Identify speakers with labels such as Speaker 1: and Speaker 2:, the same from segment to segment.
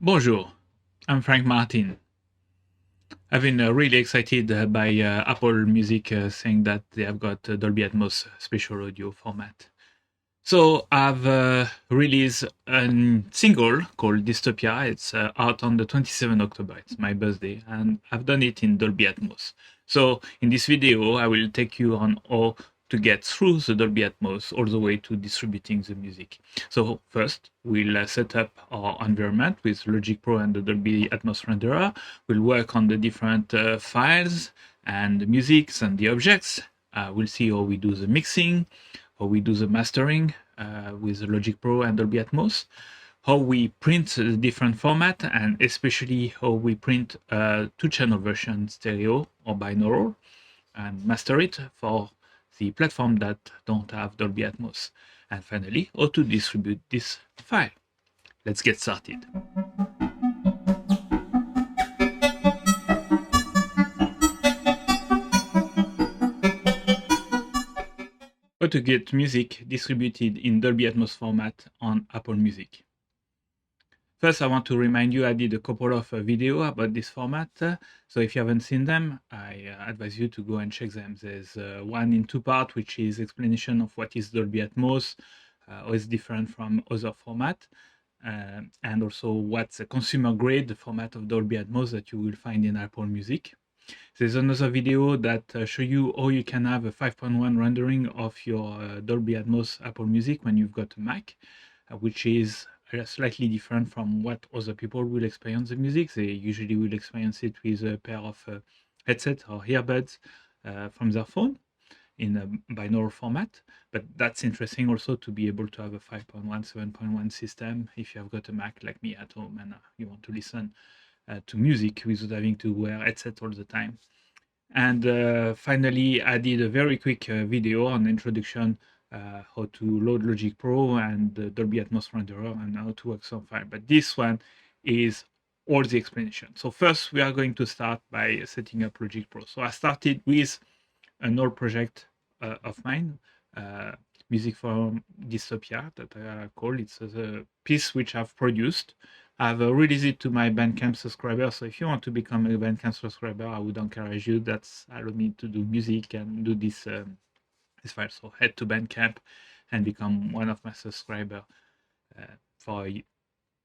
Speaker 1: Bonjour, I'm Frank Martin. I've been really excited by Apple Music saying that they have got Dolby Atmos Spatial audio format. So I've released a single called Dystopia. It's out on the 27th October. It's my birthday, and I've done it in Dolby Atmos. So in this video, I will take you on how to get through the Dolby Atmos all the way to distributing the music. So first, we'll set up our environment with Logic Pro and the Dolby Atmos renderer. We'll work on the different files and the musics and the objects. We'll see how we do the mixing, how we do the mastering with the Logic Pro and Dolby Atmos, how we print the different format, and especially how we print two-channel version stereo or binaural and master it for the platform that don't have Dolby Atmos. And finally, how to distribute this file. Let's get started. How to get music distributed in Dolby Atmos format on Apple Music. First, I want to remind you I did a couple of videos about this format. So if you haven't seen them, I advise you to go and check them. There's one in two parts, which is explanation of what is Dolby Atmos, how it's different from other format, and also what's a consumer grade format of Dolby Atmos that you will find in Apple Music. There's another video that show you how you can have a 5.1 rendering of your Dolby Atmos Apple Music when you've got a Mac, which is slightly different from what other people will experience the music. They usually will experience it with a pair of headsets or earbuds from their phone in a binaural format. But that's interesting also to be able to have a 5.1, 7.1 system if you have got a Mac like me at home and you want to listen to music without having to wear a headset all the time. And finally, I did a very quick video on introduction how to load Logic Pro and the Dolby Atmos renderer and how to work some file. But this one is all the explanation. So first, we are going to start by setting up Logic Pro. So I started with an old project of mine, music for Dystopia, that I call. It's a piece which I've produced. I've released it to my Bandcamp subscribers. So if you want to become a Bandcamp subscriber, I would encourage you. That's allowed me to do music and do this file. So head to Bandcamp and become one of my subscribers for a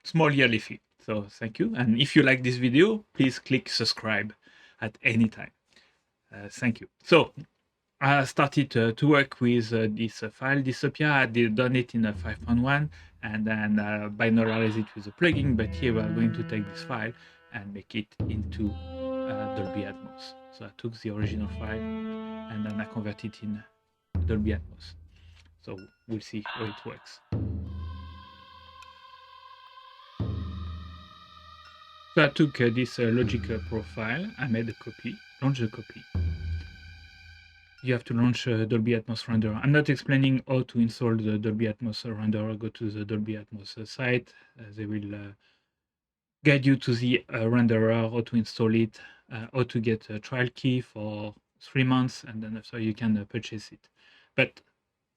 Speaker 1: small yearly fee. So thank you. And if you like this video, please click subscribe at any time. Thank you. So I started to work with this file, Dystopia. I done it in a 5.1 and then binarize it with a plugin. But here we are going to take this file and make it into Dolby Atmos. So I took the original file and then I converted it in Dolby Atmos. So we'll see how it works. So I took this Logic Pro file, I made a copy, launched the copy. You have to launch Dolby Atmos renderer. I'm not explaining how to install the Dolby Atmos renderer. Go to the Dolby Atmos site. They will guide you to the renderer, how to install it, how to get a trial key for 3 months, and then after you can purchase it. But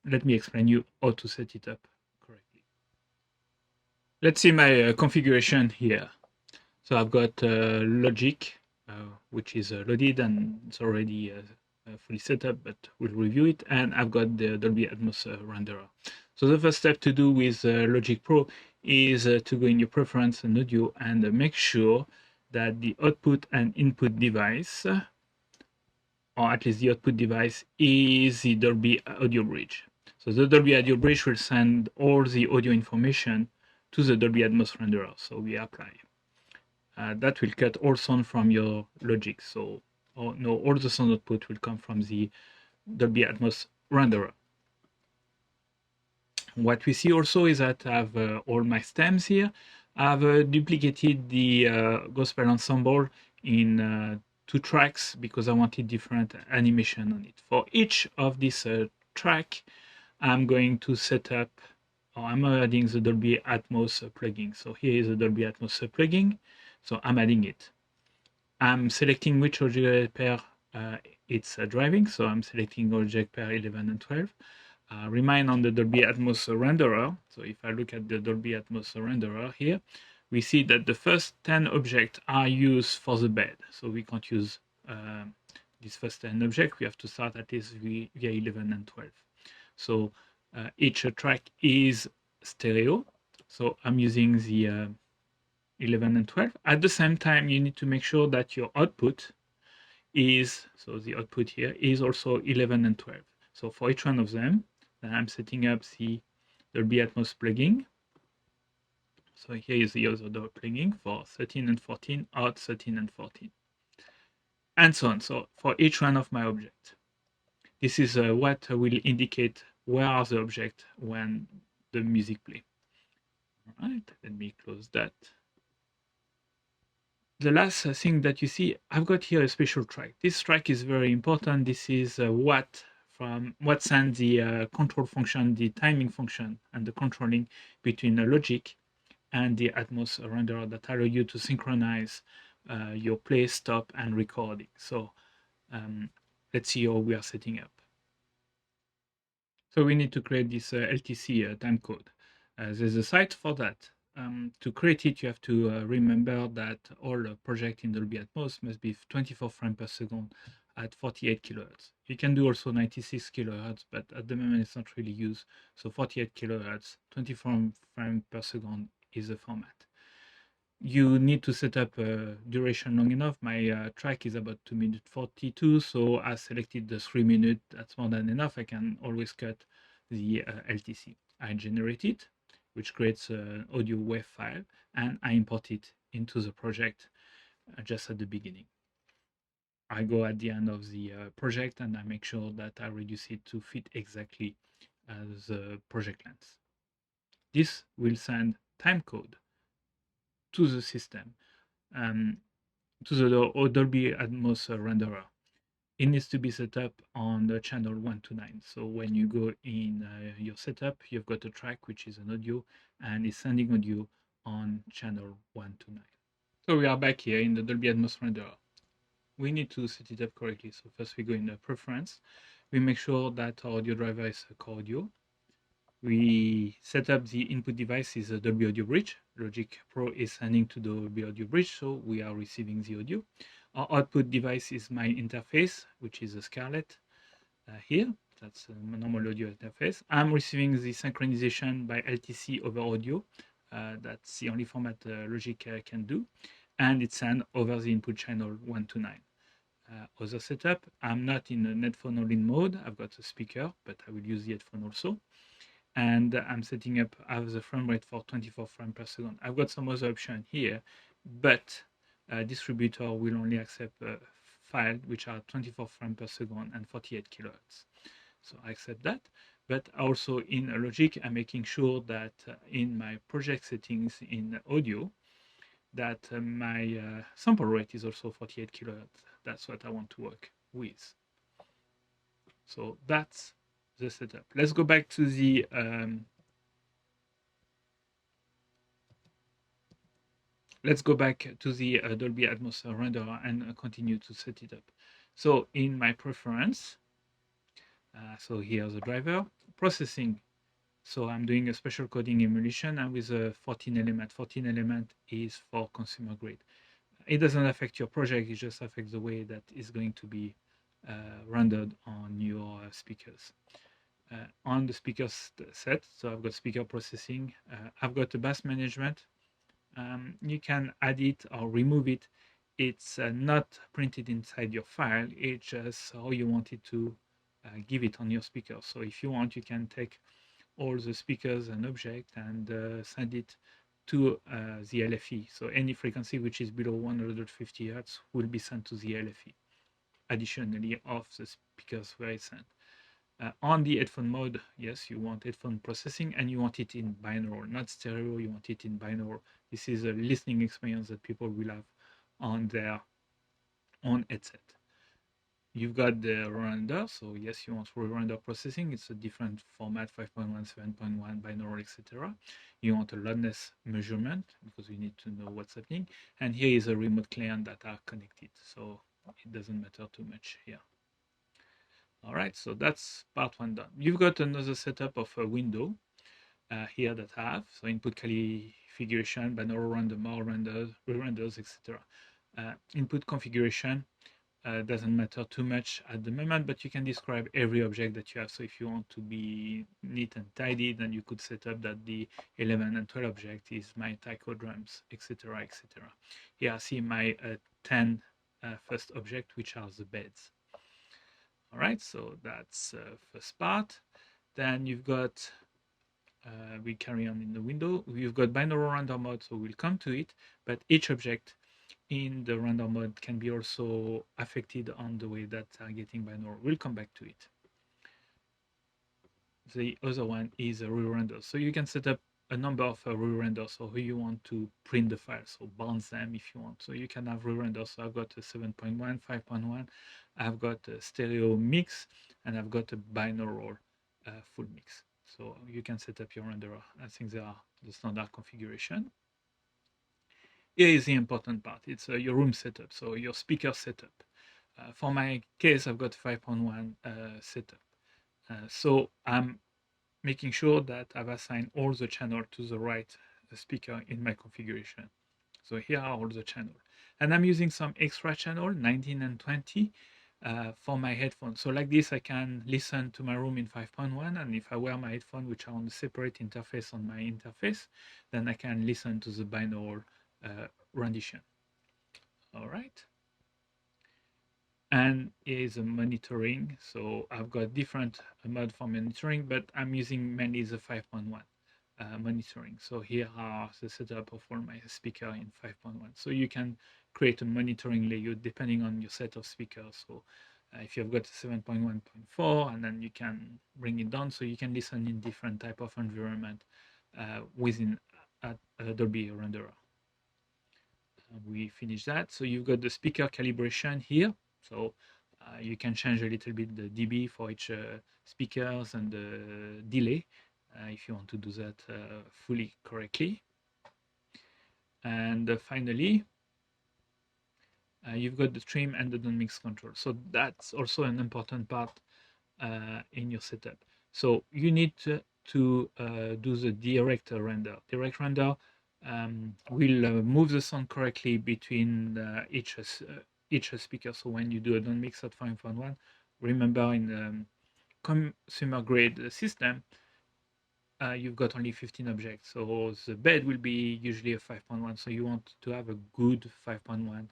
Speaker 1: let me explain you how to set it up correctly. Let's see my configuration here. So I've got Logic, which is loaded and it's already fully set up, but we'll review it. And I've got the Dolby Atmos renderer. So the first step to do with Logic Pro is to go in your preference and audio and make sure that the output and input device, or at least the output device, is the Dolby Audio Bridge. So the Dolby Audio Bridge will send all the audio information to the Dolby Atmos renderer. So we apply. That will cut all sound from your Logic. So no, all the sound output will come from the Dolby Atmos renderer. What we see also is that I have all my stems here. I've duplicated the gospel ensemble in 2 tracks because I wanted different animation on it. For each of this track, I'm going to set up, or I'm adding the Dolby Atmos plugin. So here is the Dolby Atmos plugin. So I'm adding it. I'm selecting which object pair it's driving. So I'm selecting object pair 11 and 12. Remind on the Dolby Atmos renderer. So if I look at the Dolby Atmos renderer here, we see that the first 10 objects are used for the bed. So we can't use this first 10 objects. We have to start at least via 11 and 12. So each track is stereo. So I'm using the 11 and 12. At the same time, you need to make sure that your output is, so the output here is also 11 and 12. So for each one of them, I'm setting up the Dolby Atmos plugin. So here is the other plugin for 13 and 14, out 13 and 14, and so on. So for each one of my objects, this is what will indicate where are the objects when the music play. All right, let me close that. The last thing that you see, I've got here a special track. This track is very important. This is what sends the control function, the timing function, and the controlling between the logic and the Atmos renderer that allow you to synchronize your play, stop, and recording. So let's see how we are setting up. So we need to create this LTC timecode. There's a site for that. To create it, you have to remember that all projects in Dolby Atmos must be 24 frames per second at 48 kilohertz. You can do also 96 kilohertz, but at the moment it's not really used. So 48 kilohertz, 24 frames per second is the format. You need to set up a duration long enough. My track is about 2 minutes 42, so I selected the 3 minutes. That's more than enough. I can always cut the LTC. I generate it, which creates an audio WAV file, and I import it into the project just at the beginning. I go at the end of the project and I make sure that I reduce it to fit exactly the project length. This will send timecode to the system, to the Dolby Atmos renderer. It needs to be set up on the channel 129. So when you go in your setup, you've got a track which is an audio and is sending audio on channel 129. So we are back here in the Dolby Atmos renderer. We need to set it up correctly. So first we go in the preference. We make sure that our audio driver is a core audio. We set up the input device is a Dolby Audio Bridge. Logic Pro is sending to the Dolby Audio Bridge, so we are receiving the audio. Our output device is my interface, which is a Scarlett here. That's a normal audio interface. I'm receiving the synchronization by LTC over audio. That's the only format Logic can do. And it's sent over the input channel 129. Other setup, I'm not in a headphone all-in mode. I've got a speaker, but I will use the headphone also. And I'm setting up the frame rate for 24 frames per second. I've got some other option here, but distributor will only accept files which are 24 frames per second and 48 kilohertz. So I accept that. But also in Logic, I'm making sure that in my project settings in audio, that my sample rate is also 48 kilohertz. That's what I want to work with. So that's the setup. Let's go back to the Dolby Atmos renderer and continue to set it up. So in my preference, so here's the driver processing. So I'm doing a special coding emulation and with a 14 element. 14 element is for consumer grade. It doesn't affect your project, it just affects the way that is going to be rendered on your speakers. On the speaker set, so I've got speaker processing, I've got the bass management. You can add it or remove it. It's not printed inside your file, it's just how you want it to give it on your speaker. So if you want, you can take all the speakers and object and send it to the LFE. So any frequency which is below 150 Hertz will be sent to the LFE, additionally of the speakers where it's sent. On the headphone mode, yes, you want headphone processing and you want it in binaural, not stereo, you want it in binaural. This is a listening experience that people will have on their own headset. You've got the render, so yes, you want full render processing. It's a different format, 5.1, 7.1, binaural, etc. You want a loudness measurement because you need to know what's happening. And here is a remote client that are connected, so it doesn't matter too much here. All right, so that's part one done. You've got another setup of a window. here that I have. So input configuration, binaural random, re-renders, etc. Input configuration doesn't matter too much at the moment, but you can describe every object that you have. So if you want to be neat and tidy, then you could set up that the 11 and 12 object is my taiko drums, etc., etc. Here I see my 10 first object, which are the beds. All right, so that's first part. Then you've got, we carry on in the window. You've got binaural random mode, so we'll come to it, but each object in the random mode can be also affected on the way that are getting binaural. We'll come back to it. The other one is a re-render. So you can set up a number of re-renders, so you want to print the files, so bounce them if you want. So you can have re-renders. So I've got a 7.1, 5.1, I've got a stereo mix, and I've got a binaural full mix. So you can set up your renderer. I think they are the standard configuration. Here is the important part. It's your room setup, so your speaker setup. For my case, I've got 5.1 setup. So I'm making sure that I've assigned all the channel to the right speaker in my configuration. So here are all the channels. And I'm using some extra channel, 19 and 20, for my headphones. So like this, I can listen to my room in 5.1, and if I wear my headphone, which are on a separate interface on my interface, then I can listen to the binaural rendition. All right. And is a monitoring. So I've got different mode for monitoring, but I'm using mainly the 5.1 monitoring. So here are the setup of all my speaker in 5.1. So you can create a monitoring layout depending on your set of speakers. So if you've got a 7.1.4, and then you can bring it down so you can listen in different type of environment within Dolby renderer. We finished that. So you've got the speaker calibration here. So you can change a little bit the dB for each speakers and the delay if you want to do that fully correctly. And finally, you've got the trim and the non-mix control. So that's also an important part in your setup. So you need to do the direct render. Direct render will move the sound correctly between each speaker. So when you do a non-mix at 5.1, remember in the consumer grade system, you've got only 15 objects. So the bed will be usually a 5.1. So you want to have a good 5.1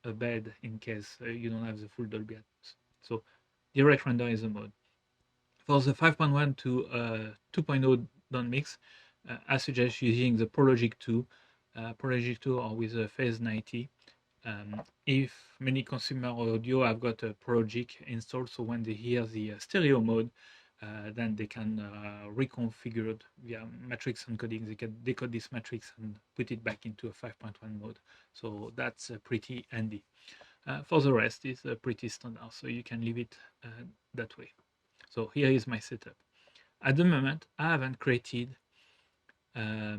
Speaker 1: a bed in case you don't have the full Dolby Atmos. So direct render is a mode. For the 5.1 to 2.0 down mix, I suggest using the ProLogic 2. ProLogic 2 or with a phase 90. If many consumer audio have got a ProLogic installed, so when they hear the stereo mode, then they can reconfigure it via matrix encoding. They can decode this matrix and put it back into a 5.1 mode. So that's pretty handy. For the rest, it's pretty standard, so you can leave it that way. So here is my setup. At the moment, I haven't created a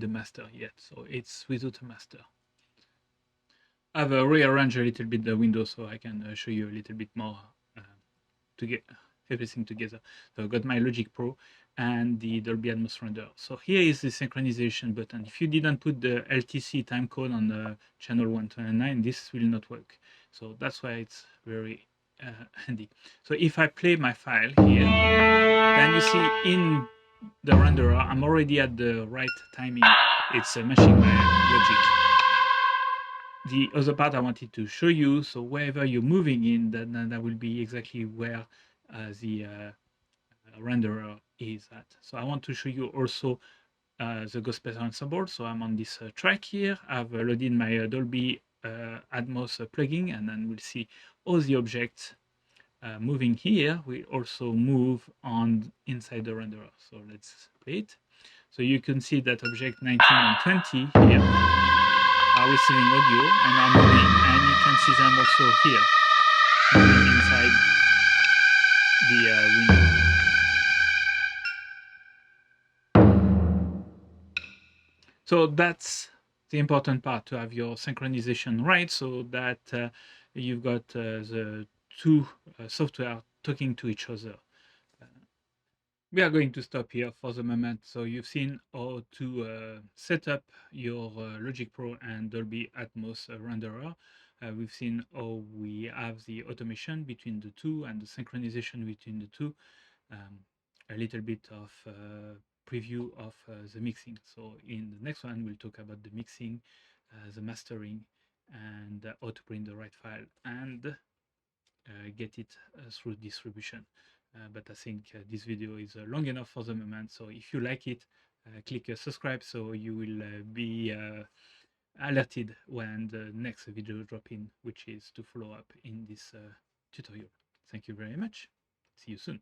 Speaker 1: master yet, so it's without a master. I've rearranged a little bit the window so I can show you a little bit more to get everything together. So I've got my Logic Pro and the Dolby Atmos render. So here is the synchronization button. If you didn't put the LTC timecode on the channel 129, this will not work. So that's why it's very handy. So if I play my file here, then you see in the renderer, I'm already at the right timing. It's matching my logic. The other part I wanted to show you, so wherever you're moving in, then that will be exactly where the renderer is at. So I want to show you also the gospel ensemble. So I'm on this track here. I've loaded my Dolby Atmos plugin, and then we'll see all the objects moving here. We also move on inside the renderer. So let's play it. So you can see that object 19 and 20 here are receiving audio and are moving, and you can see them also here moving inside the window. So that's the important part, to have your synchronization right, so that you've got the two software talking to each other. We are going to stop here for the moment. So you've seen how to set up your Logic Pro and Dolby Atmos renderer. We've seen how we have the automation between the two and the synchronization between the two. A little bit of preview of the mixing. So in the next one, we'll talk about the mixing, the mastering, and how to print the right file and get it through distribution. But I think this video is long enough for the moment. So if you like it, click subscribe so you will be alerted when the next video drop in, which is to follow up in this tutorial. Thank you very much. See you soon.